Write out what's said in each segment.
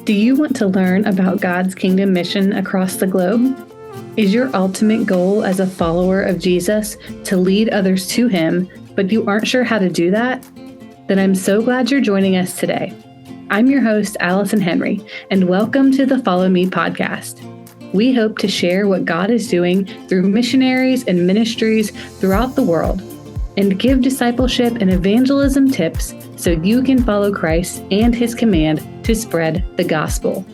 Do you want to learn about God's kingdom mission across the globe? Is your ultimate goal as a follower of Jesus to lead others to Him, but you aren't sure how to do that? Then I'm so glad you're joining us today. I'm your host, Allison Henry, and welcome to the Follow Me podcast. We hope to share what God is doing through missionaries and ministries throughout the world, and give discipleship and evangelism tips so you can follow Christ and His command to spread the gospel.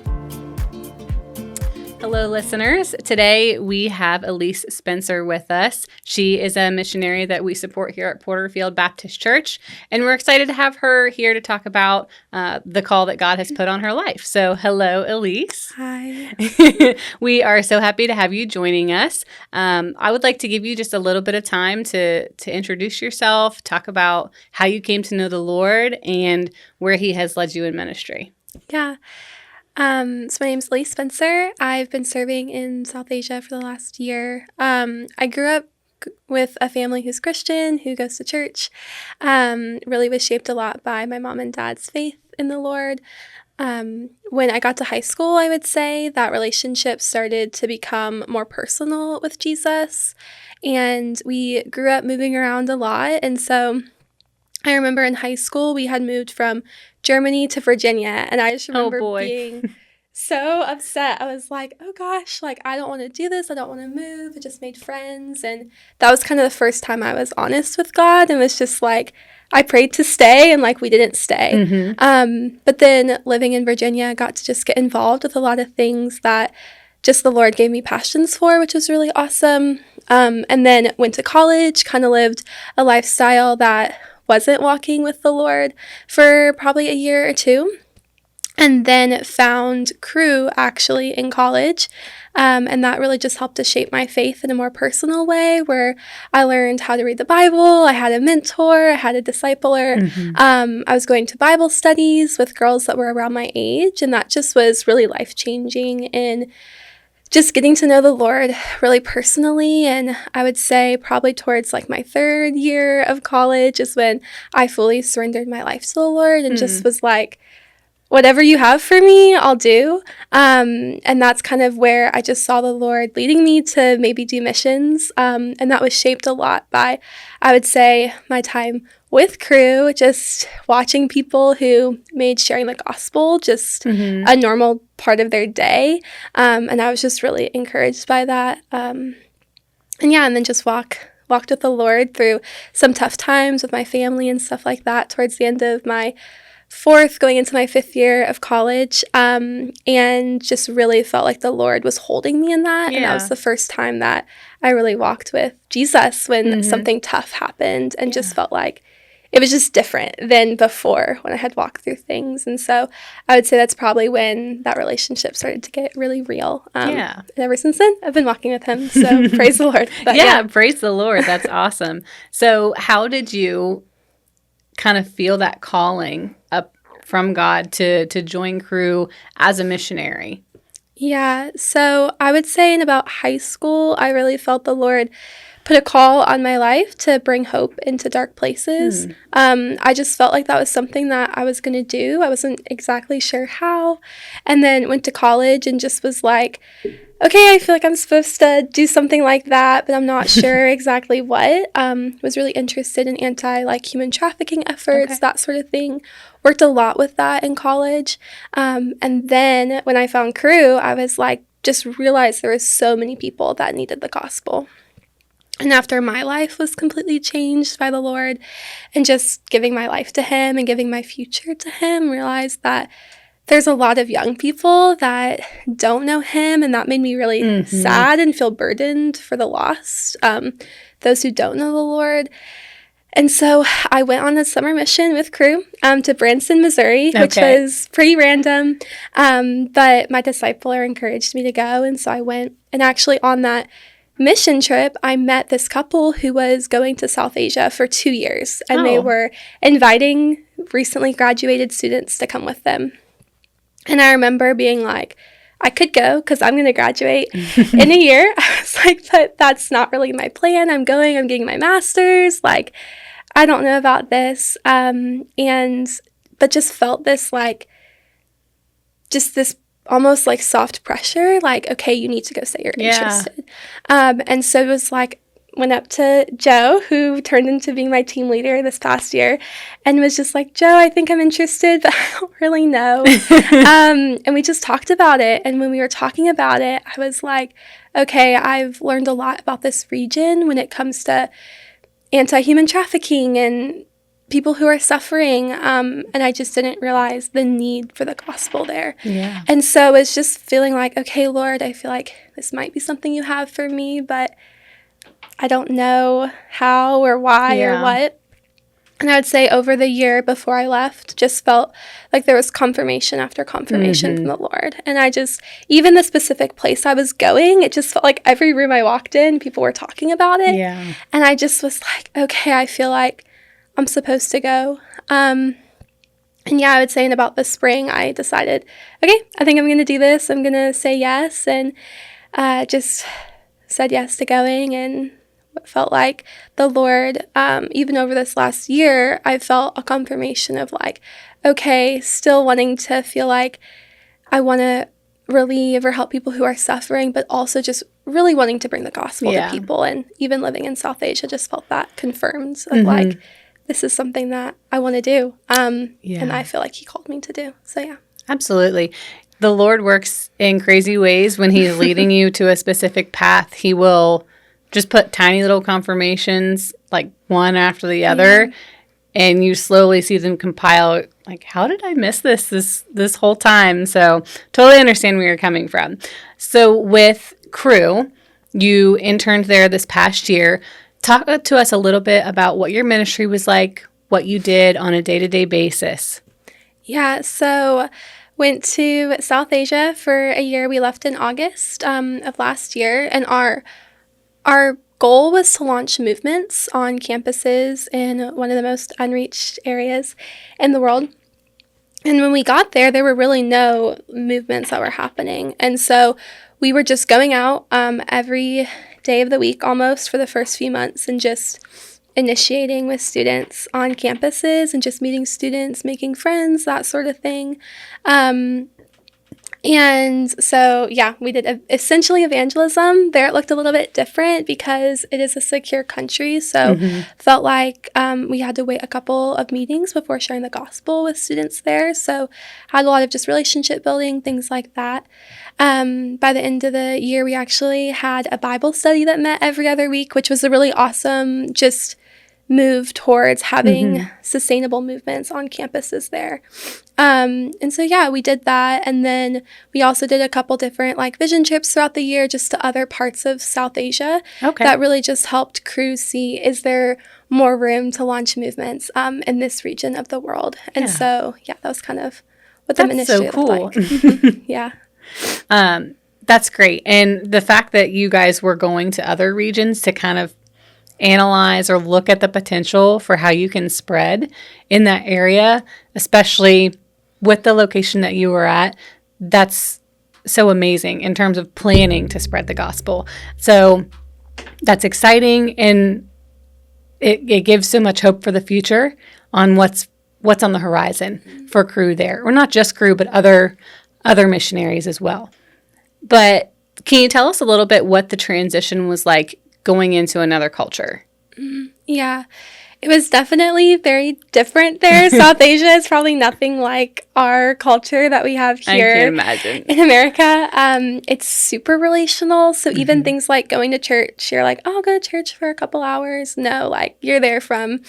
Hello, listeners. Today we have Elise Spencer with us. She is a missionary that we support here at Porterfield Baptist Church, and we're excited to have her here to talk about the call that God has put on her life. So, hello, Elise. Hi. We are so happy to have you joining us. I would like to give you just a little bit of time to introduce yourself, talk about how you came to know the Lord, and where He has led you in ministry. Yeah. So my name's Elise Spencer. I've been serving in South Asia for the last year. I grew up with a family who's Christian, who goes to church. Really was shaped a lot by my mom and dad's faith in the Lord. When I got to high school, I would say that relationship started to become more personal with Jesus. And we grew up moving around a lot. And so I remember in high school, we had moved from Germany to Virginia, and I just remember being so upset. I was like, oh gosh, like, I don't want to do this. I don't want to move. I just made friends. And that was kind of the first time I was honest with God, and was just like, I prayed to stay, and like, we didn't stay. Mm-hmm. But then living in Virginia, I got to just get involved with a lot of things that just the Lord gave me passions for, which was really awesome. And then went to college, kind of lived a lifestyle that wasn't walking with the Lord for probably a year or two, and then found Cru actually in college, and that really just helped to shape my faith in a more personal way, where I learned how to read the Bible. I had a mentor, I had a discipler. Mm-hmm. I was going to Bible studies with girls that were around my age, and that just was really life-changing in just getting to know the Lord really personally. And I would say probably towards like my third year of college is when I fully surrendered my life to the Lord and just was like, whatever you have for me, I'll do. And that's kind of where I just saw the Lord leading me to maybe do missions. And that was shaped a lot by, I would say, my time with Cru, just watching people who made sharing the gospel just a normal part of their day. And I was just really encouraged by that. And then just walked with the Lord through some tough times with my family and stuff like that towards the end of my fourth, going into my fifth year of college, and just really felt like the Lord was holding me in that. Yeah. And that was the first time that I really walked with Jesus when something tough happened, and just felt like it was just different than before when I had walked through things. And so I would say that's probably when that relationship started to get really real. And ever since then, I've been walking with Him. So praise the Lord. But, praise the Lord. That's awesome. So how did you kind of feel that calling up from God to join Cru as a missionary? Yeah, so I would say in about high school, I really felt the Lord put a call on my life to bring hope into dark places. I just felt like that was something that I was going to do. I wasn't exactly sure how. And then went to college and just was like, okay, I feel like I'm supposed to do something like that, but I'm not sure exactly what. Was really interested in human trafficking efforts, that sort of thing. Worked a lot with that in college. And then when I found Cru, I was like, just realized there was so many people that needed the gospel. And after my life was completely changed by the Lord and just giving my life to Him and giving my future to Him, realized that there's a lot of young people that don't know Him, and that made me really sad and feel burdened for the lost, those who don't know the Lord. And so I went on a summer mission with Cru to Branson, Missouri, which was pretty random, but my discipler encouraged me to go, and so I went. And actually on that mission trip, I met this couple who was going to South Asia for 2 years, and they were inviting recently graduated students to come with them. And I remember being like, I could go because I'm going to graduate in a year. I was like, but that's not really my plan. I'm getting my master's. Like, I don't know about this. But just felt this like just this almost like soft pressure, like, okay, you need to go say you're interested. And so it was like, went up to Joe, who turned into being my team leader this past year, and was just like, Joe, I think I'm interested, but I don't really know. And we just talked about it. And when we were talking about it, I was like, okay, I've learned a lot about this region when it comes to anti-human trafficking and people who are suffering, and I just didn't realize the need for the gospel there. Yeah. And so it's just feeling like, okay, Lord, I feel like this might be something you have for me, but I don't know how or why or what. And I would say over the year before I left, just felt like there was confirmation after confirmation from the Lord. And I just, even the specific place I was going, it just felt like every room I walked in, people were talking about it. Yeah. And I just was like, okay, I feel like I'm supposed to go. And yeah, I would say in about the spring, I decided, okay, I think I'm going to do this. I'm going to say yes. And just said yes to going, and felt like the Lord, even over this last year, I felt a confirmation of like, okay, still wanting to feel like I want to relieve or help people who are suffering, but also just really wanting to bring the gospel to people. And even living in South Asia, just felt that confirmed of like, this is something that I want to do. And I feel like he called me to do. So yeah. Absolutely. The Lord works in crazy ways when he's leading you to a specific path. He will just put tiny little confirmations, like one after the other, and you slowly see them compile, like, how did I miss this whole time? So totally understand where you're coming from. So with Crew, you interned there this past year. Talk to us a little bit about what your ministry was like, what you did on a day-to-day basis. Yeah, so went to South Asia for a year. We left in August of last year, and our goal was to launch movements on campuses in one of the most unreached areas in the world. And when we got there, there were really no movements that were happening. And so we were just going out every day of the week almost for the first few months and just initiating with students on campuses and just meeting students, making friends, that sort of thing. And so, yeah, we did essentially evangelism. There it looked a little bit different because it is a secure country. So felt like we had to wait a couple of meetings before sharing the gospel with students there. So had a lot of just relationship building, things like that. By the end of the year, we actually had a Bible study that met every other week, which was a really awesome just move towards having sustainable movements on campuses there. And so, yeah, we did that. And then we also did a couple different like vision trips throughout the year, just to other parts of South Asia. That really just helped Crew see, is there more room to launch movements in this region of the world? And so, yeah, that was kind of what the ministry looked like. Yeah. That's great. And the fact that you guys were going to other regions to kind of analyze or look at the potential for how you can spread in that area, especially with the location that you were at, that's so amazing in terms of planning to spread the gospel. So that's exciting, and it gives so much hope for the future on what's on the horizon for Crew there, or not just Crew, but other missionaries as well. But can you tell us a little bit what the transition was like going into another culture? Yeah, it was definitely very different there. South Asia is probably nothing like our culture that we have here. I can imagine. In America. It's super relational. So even things like going to church, you're like, oh, I'll go to church for a couple hours. No, like you're there from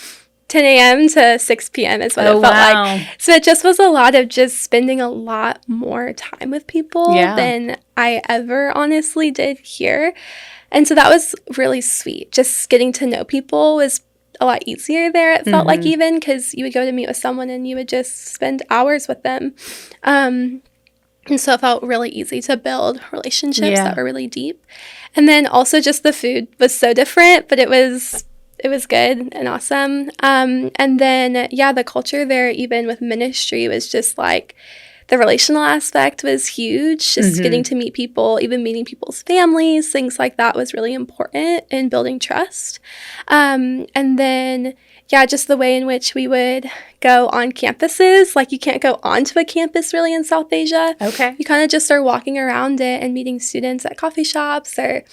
10 a.m. to 6 p.m. is what it felt like. So it just was a lot of just spending a lot more time with people than I ever honestly did here. And so that was really sweet. Just getting to know people was a lot easier there, it felt like, even because you would go to meet with someone and you would just spend hours with them. And so it felt really easy to build relationships that were really deep. And then also just the food was so different, but it was good and awesome. And then, the culture there, even with ministry, was just like, the relational aspect was huge. Just getting to meet people, even meeting people's families, things like that was really important in building trust. And then just the way in which we would go on campuses. Like, you can't go onto a campus really in South Asia. Okay. You kind of just are walking around it and meeting students at coffee shops or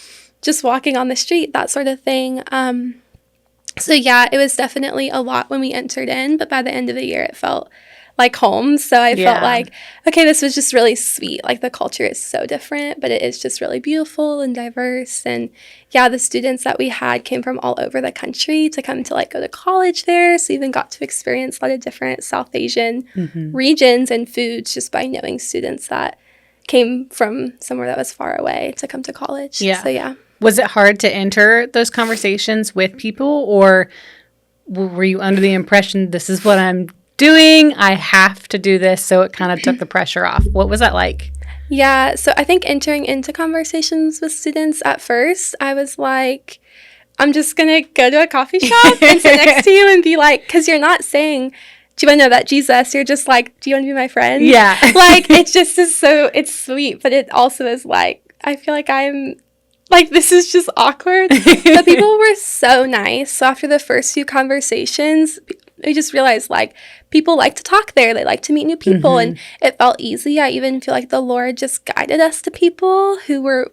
just walking on the street, that sort of thing. So yeah, it was definitely a lot when we entered in, but by the end of the year, it felt like home. So I felt like, okay, this was just really sweet. Like, the culture is so different, but it is just really beautiful and diverse. And yeah, the students that we had came from all over the country to come to like go to college there. So even got to experience a lot of different South Asian regions and foods just by knowing students that came from somewhere that was far away to come to college. Yeah. So yeah. Was it hard to enter those conversations with people, or were you under the impression this is what I'm doing, I have to do this, so it kind of took the pressure off? What was that like? Yeah, so I think entering into conversations with students at first, I was like, I'm just going to go to a coffee shop and sit next to you and be like, because you're not saying, do you want to know about Jesus? You're just like, do you want to be my friend? Yeah. Like, it just is so, it's sweet, but it also is like, I feel like I'm, like, this is just awkward. But people were so nice. So after the first few conversations, we just realized, like, people like to talk there. They like to meet new people. And it felt easy. I even feel like the Lord just guided us to people who were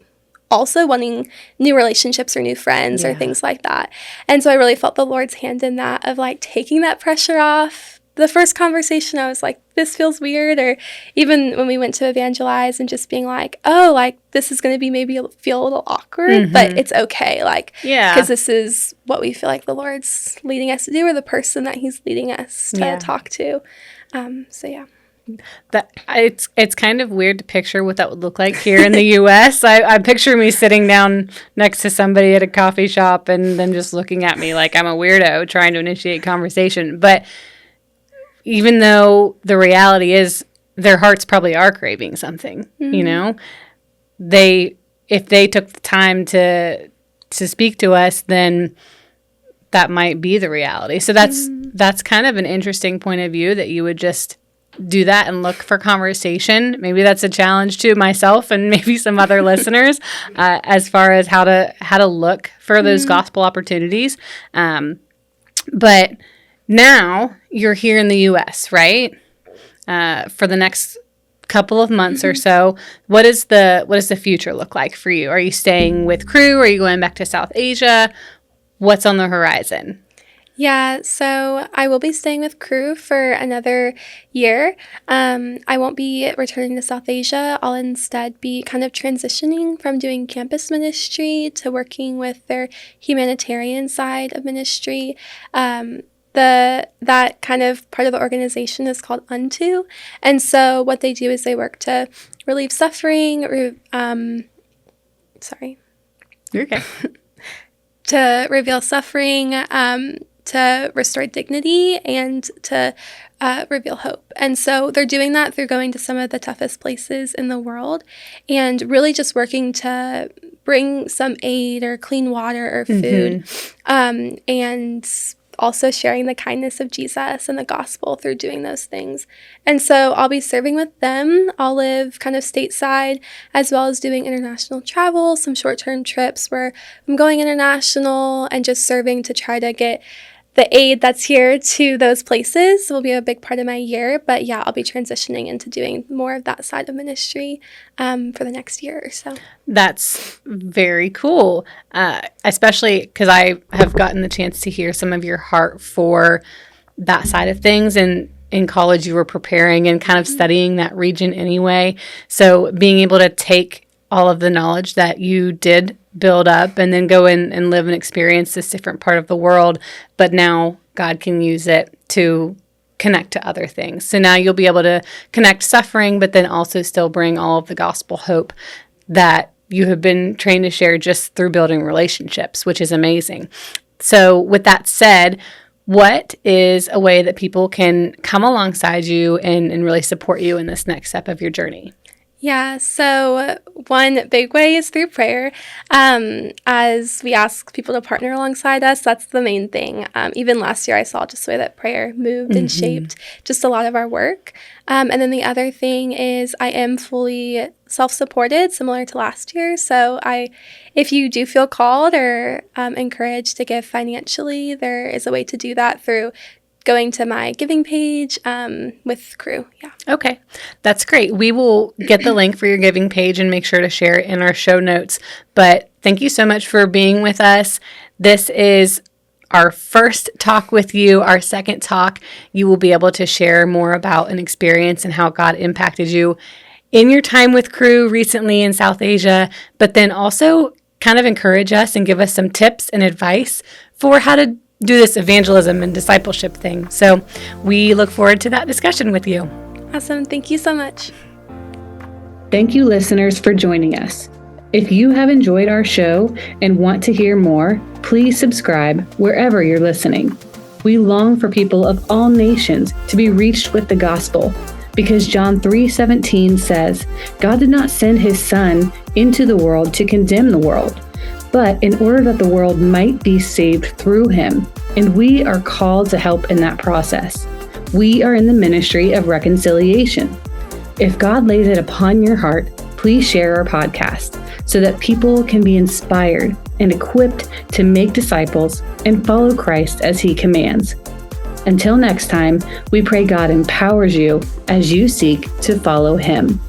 also wanting new relationships or new friends or things like that. And so I really felt the Lord's hand in that, of like taking that pressure off. The first conversation, I was like, this feels weird. Or even when we went to evangelize and just being like, oh, like, this is going to be maybe feel a little awkward, but it's okay. Like, because this is what we feel like the Lord's leading us to do, or the person that he's leading us to talk to. So yeah. That it's kind of weird to picture what that would look like here in the U.S. I picture me sitting down next to somebody at a coffee shop and them just looking at me like I'm a weirdo trying to initiate conversation. But even though the reality is their hearts probably are craving something, you know, if they took the time to speak to us, then that might be the reality. So that's kind of an interesting point of view, that you would just do that and look for conversation. Maybe that's a challenge to myself and maybe some other listeners, as far as how to look for those gospel opportunities. But now you're here in the U.S., right? For the next couple of months or so, what does the future look like for you? Are you staying with Crew? Are you going back to South Asia? What's on the horizon? Yeah, so I will be staying with Crew for another year. I won't be returning to South Asia. I'll instead be kind of transitioning from doing campus ministry to working with their humanitarian side of ministry. That kind of part of the organization is called Unto. And so what they do is they work to relieve suffering, You're okay. to reveal suffering, to restore dignity, and to reveal hope. And so they're doing that through going to some of the toughest places in the world and really just working to bring some aid or clean water or food, and also sharing the kindness of Jesus and the gospel through doing those things. And so I'll be serving with them. I'll live kind of stateside, as well as doing international travel, some short-term trips where I'm going international and just serving to try to get the aid that's here to those places. Will be a big part of my year. But yeah, I'll be transitioning into doing more of that side of ministry for the next year or so. That's very cool, especially because I have gotten the chance to hear some of your heart for that side of things. And in college, you were preparing and kind of studying that region anyway. So being able to take all of the knowledge that you did build up and then go in and live and experience this different part of the world, but now God can use it to connect to other things. So now you'll be able to connect suffering, but then also still bring all of the gospel hope that you have been trained to share just through building relationships, which is amazing. So with that said, what is a way that people can come alongside you and really support you in this next step of your journey? Yeah, so one big way is through prayer. As we ask people to partner alongside us, that's the main thing. Even last year, I saw just the way that prayer moved and shaped just a lot of our work. And then the other thing is I am fully self-supported, similar to last year. So if you do feel called or encouraged to give financially, there is a way to do that through going to my giving page with Crew. Yeah. Okay, that's great. We will get the link for your giving page and make sure to share it in our show notes. But thank you so much for being with us. This is our first talk with you. Our second talk, you will be able to share more about an experience and how God impacted you in your time with Crew recently in South Asia, but then also kind of encourage us and give us some tips and advice for how to do this evangelism and discipleship thing. So we look forward to that discussion with you. Awesome. Thank you so much. Thank you, listeners, for joining us. If you have enjoyed our show and want to hear more, please subscribe wherever you're listening. We long for people of all nations to be reached with the gospel, because John 3:17 says, God did not send his Son into the world to condemn the world, but in order that the world might be saved through him. And we are called to help in that process. We are in the ministry of reconciliation. If God lays it upon your heart, please share our podcast so that people can be inspired and equipped to make disciples and follow Christ as he commands. Until next time, we pray God empowers you as you seek to follow him.